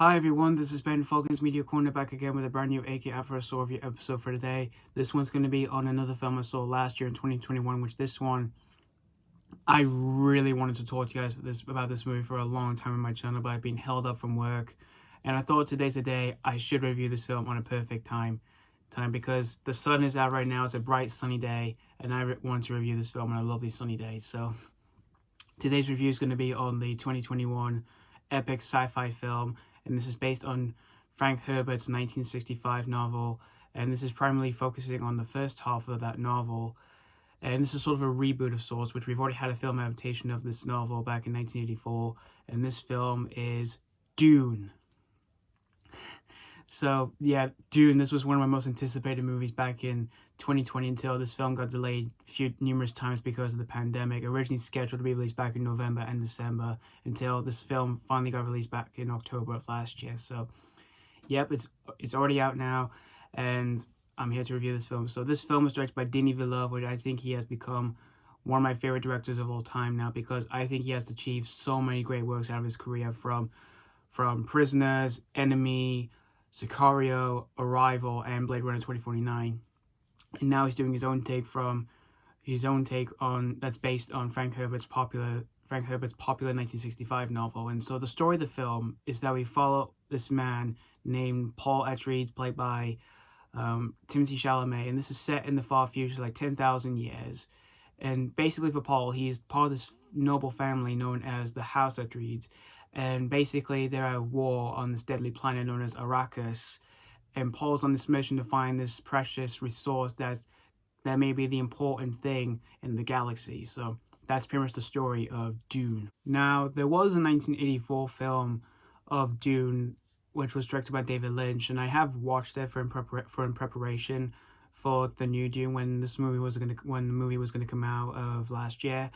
Hi everyone, this is Ben Falcon's Media Corner back again with a brand new AK After a Saw review episode for today. This one's going to be on another film I saw last year in 2021, which this one, I really wanted to talk to you guys about this movie for a long time on my channel, but I've been held up from work. And I thought today's the day I should review this film on a perfect time because the sun is out right now. It's a bright sunny day and I want to review this film on a lovely sunny day. So today's review is going to be on the 2021 epic sci-fi film, and this is based on Frank Herbert's 1965 novel, and this is primarily focusing on the first half of that novel. And this is sort of a reboot of sorts, which we've already had a film adaptation of this novel back in 1984, and this film is Dune. So yeah, Dune, this was one of my most anticipated movies back in 2020 until this film got delayed numerous times because of the pandemic. Originally scheduled to be released back in November and December until this film finally got released back in October of last year. So yep, it's already out now and I'm here to review this film. So this film was directed by Denis Villeneuve, which I think he has become one of my favorite directors of all time now, because I think he has achieved so many great works out of his career, from Prisoners, Enemy, Sicario, Arrival, and Blade Runner 2049. And now he's doing his own take on that's based on Frank Herbert's popular 1965 novel. And so the story of the film is that we follow this man named Paul Atreides, played by Timothée Chalamet, and this is set in the far future, like 10,000 years. And basically for Paul, he's part of this noble family known as the House Atreides, and basically they're at war on this deadly planet known as Arrakis, and Paul's on this mission to find this precious resource that may be the important thing in the galaxy. So that's pretty much the story of Dune. Now, there was a 1984 film of Dune which was directed by David Lynch, and I have watched it in preparation for the new Dune when the movie was going to come out of last year.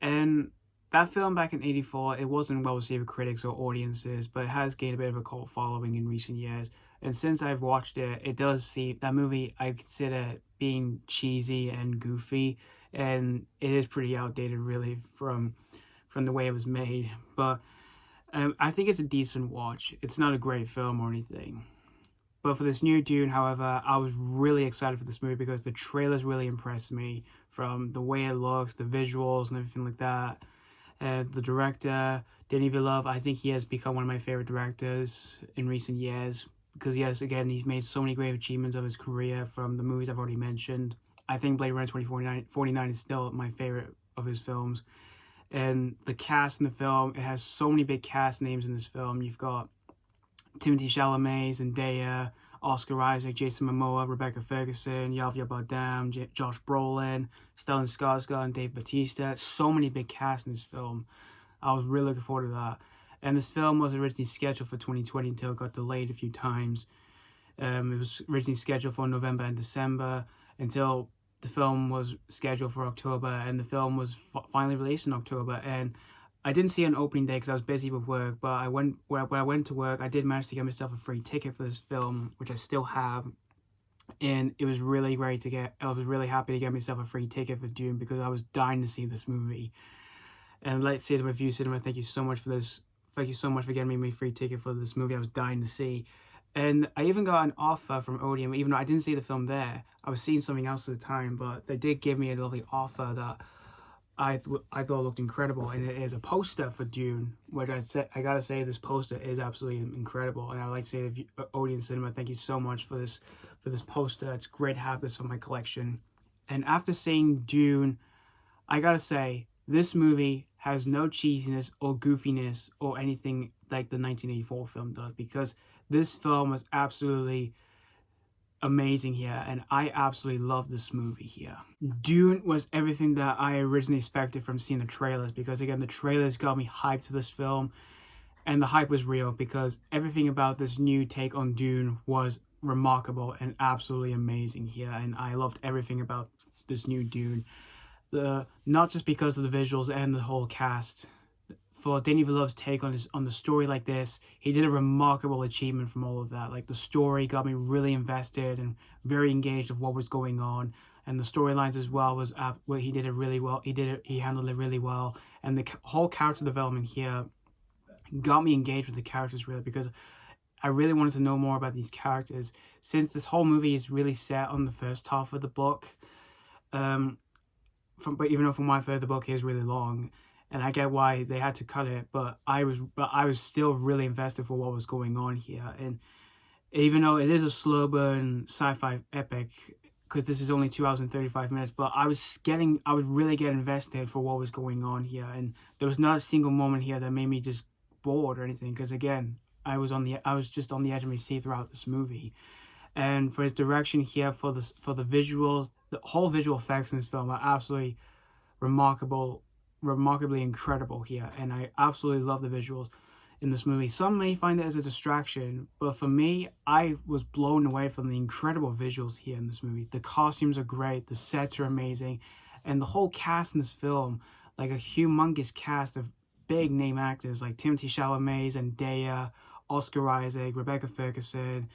And that film back in 84, it wasn't well received with critics or audiences, but it has gained a bit of a cult following in recent years. And since I've watched it, it does seem that movie I consider being cheesy and goofy, and it is pretty outdated really from the way it was made. But I think it's a decent watch. It's not a great film or anything. But for this new Dune, however, I was really excited for this movie because the trailers really impressed me, from the way it looks, the visuals, and everything like that. And the director, Denis Villeneuve, I think he has become one of my favorite directors in recent years because, yes, again, he's made so many great achievements of his career from the movies I've already mentioned. I think Blade Runner 2049 is still my favorite of his films. And the cast in the film, it has so many big cast names in this film. You've got Timothée Chalamet, Zendaya, Oscar Isaac, Jason Momoa, Rebecca Ferguson, Javier Bardem, Josh Brolin, Stellan Skarsgård, and Dave Bautista. So many big casts in this film. I was really looking forward to that. And this film was originally scheduled for 2020 until it got delayed a few times. It was originally scheduled for November and December until the film was scheduled for October, and the film was finally released in October. And I didn't see an opening day because I was busy with work, but when I went to work, I did manage to get myself a free ticket for this film, which I still have. And it was really great to get. I was really happy to get myself a free ticket for Dune because I was dying to see this movie. And let's say to Review Cinema, thank you so much for this. Thank you so much for getting me a free ticket for this movie I was dying to see. And I even got an offer from Odeon, even though I didn't see the film there. I was seeing something else at the time, but they did give me a lovely offer that I thought looked incredible, and it is a poster for Dune, which I gotta say this poster is absolutely incredible. And I'd like to say to Odeon Cinema, thank you so much for this poster. It's great to have this in my collection. And after seeing Dune, I gotta say this movie has no cheesiness or goofiness or anything like the 1984 film does, because this film was absolutely amazing here, and I absolutely love this movie here. Dune was everything that I originally expected from seeing the trailers, because again, the trailers got me hyped for this film, and the hype was real because everything about this new take on Dune was remarkable and absolutely amazing here, and I loved everything about this new Dune. Not just because of the visuals and the whole cast. For Denis Villeneuve's take on the story like this, he did a remarkable achievement from all of that. Like, the story got me really invested and very engaged of what was going on, and the storylines as well was where he did it really well. He handled it really well, and the whole character development here got me engaged with the characters really, because I really wanted to know more about these characters, since this whole movie is really set on the first half of the book. But even though from what I've heard, the book is really long, and I get why they had to cut it, but I was still really invested for what was going on here. And even though it is a slow burn sci-fi epic, because this is only 2 hours and 35 minutes, but I was really getting invested for what was going on here, and there was not a single moment here that made me just bored or anything, because again, I was just on the edge of my seat throughout this movie. And for his direction here, for the visuals, the whole visual effects in this film are absolutely remarkably incredible here, and I absolutely love the visuals in this movie. Some may find it as a distraction, but for me, I was blown away from the incredible visuals here in this movie. The costumes are great, the sets are amazing, and the whole cast in this film, like a humongous cast of big name actors like Timothée Chalamet, Zendaya, Oscar Isaac, Rebecca Ferguson,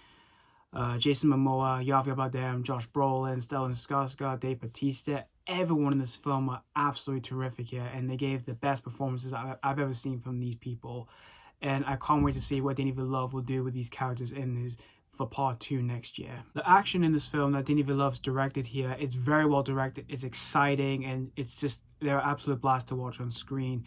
Jason Momoa, Javier Bardem, Josh Brolin, Stellan Skarsgård, Bautista. Everyone in this film are absolutely terrific here, and they gave the best performances I've ever seen from these people. And I can't wait to see what Denis Villeneuve will do with these characters for part 2 next year. The action in this film that Denis Villeneuve's directed here, it's very well directed, it's exciting, and they're an absolute blast to watch on screen.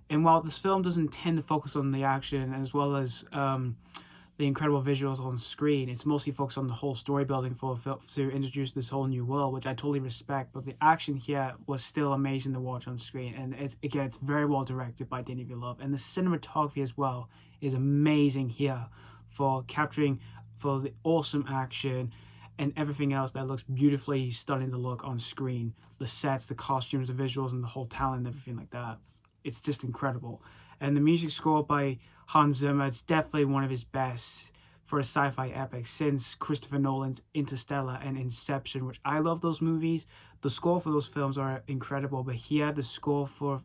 And while this film doesn't tend to focus on the action as well as the incredible visuals on screen, it's mostly focused on the whole story building to introduce this whole new world, which I totally respect. But the action here was still amazing to watch on screen, and it's very well directed by Denis Villeneuve, and the cinematography as well is amazing here for the awesome action and everything else that looks beautifully stunning to look on screen. The sets, the costumes, the visuals, and the whole talent and everything like that. It's just incredible. And the music score by Hans Zimmer, it's definitely one of his best for a sci-fi epic since Christopher Nolan's Interstellar and Inception, which I love those movies. The score for those films are incredible, but here the score for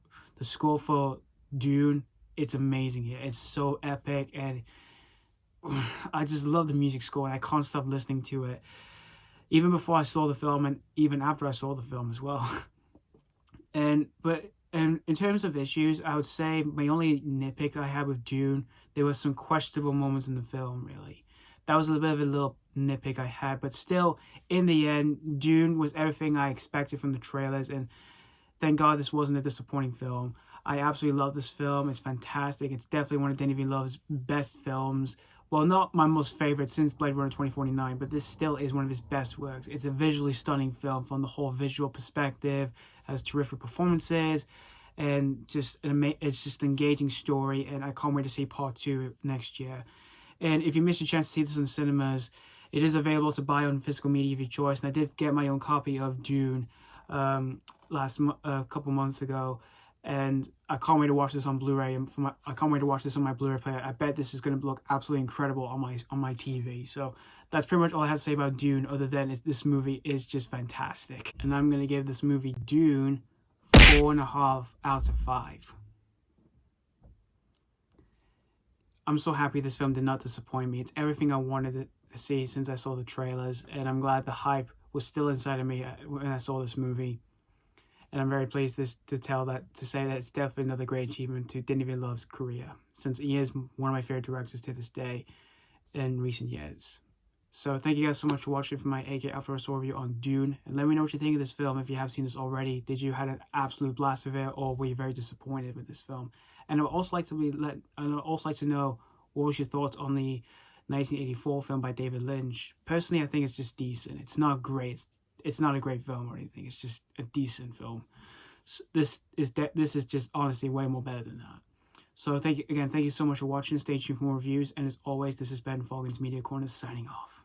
Dune, it's amazing here. It's so epic, and I just love the music score, and I can't stop listening to it. Even before I saw the film, and even after I saw the film as well. And in terms of issues, I would say my only nitpick I had with Dune, there were some questionable moments in the film, really. That was a little bit of a little nitpick I had, but still, in the end, Dune was everything I expected from the trailers, and thank God this wasn't a disappointing film. I absolutely love this film. It's fantastic. It's definitely one of Denis Villeneuve's best films. Well, not my most favorite since Blade Runner 2049, but this still is one of his best works. It's a visually stunning film from the whole visual perspective, has terrific performances, and it's just an engaging story, and I can't wait to see part 2 next year. And if you missed a chance to see this in cinemas, it is available to buy on physical media of your choice, and I did get my own copy of Dune a couple months ago, and I can't wait to watch this on Blu-ray, and I can't wait to watch this on my Blu-ray player. I bet this is going to look absolutely incredible on my TV. So that's pretty much all I have to say about Dune, other than this movie is just fantastic. And I'm going to give this movie Dune 4.5 out of 5. I'm so happy this film did not disappoint me. It's everything I wanted to see since I saw the trailers, and I'm glad the hype was still inside of me when I saw this movie. And I'm very pleased to say that it's definitely another great achievement to Denis Villeneuve's career, since he is one of my favorite directors to this day in recent years. So thank you guys so much for watching for my AK After Us review on Dune, and let me know what you think of this film if you have seen this already. Did you have an absolute blast with it, or were you very disappointed with this film? And I would also like to know what was your thoughts on the 1984 film by David Lynch. Personally, I think it's just decent. It's not great. It's not a great film or anything. It's just a decent film. This is just honestly way more better than that. So thank you so much for watching. Stay tuned for more reviews. And as always, this has been Falcon's Media Corner signing off.